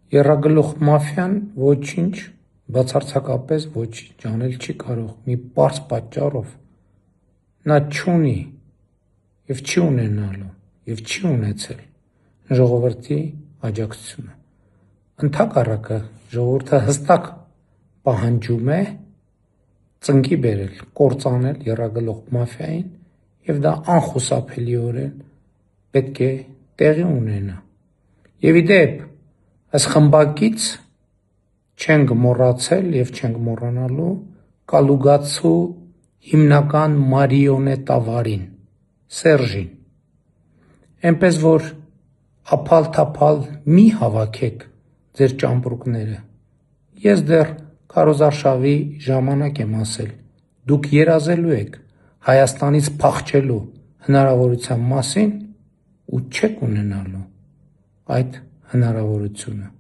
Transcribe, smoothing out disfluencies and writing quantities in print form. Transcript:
Եռագլուխ մաֆիան ոչինչ, բացարձակապես ոչինչ անել չի կարող, մի պարզ պատճառով, նա չունի և չի ունենալու և չի ունեցել ժողովրդի աջակցությունը, ընդհակառակը ժողովուրդը հստակ պահանջում է ծնկի բերել, կործանել եռագլուխ մաֆիային և դա անխուսափելիորեն պետք է տեղի ունենա, և ի դեպ, այս խմբակից չենք մոռացել և չենք մոռանալու Կալուգացու հիմնական մարիոնետավարին՝ Սերժին, այնպես որ ափալ-թափալ մի հավաքեք ձեր ճամպրուկները, ես դեռ քարոզարշավի ժամանակ եմ ասել, դուք երազելու եք Հայաստանից փախչելու հնարավորության մասին ու չեք ունենալու այդ հնարավորությունը։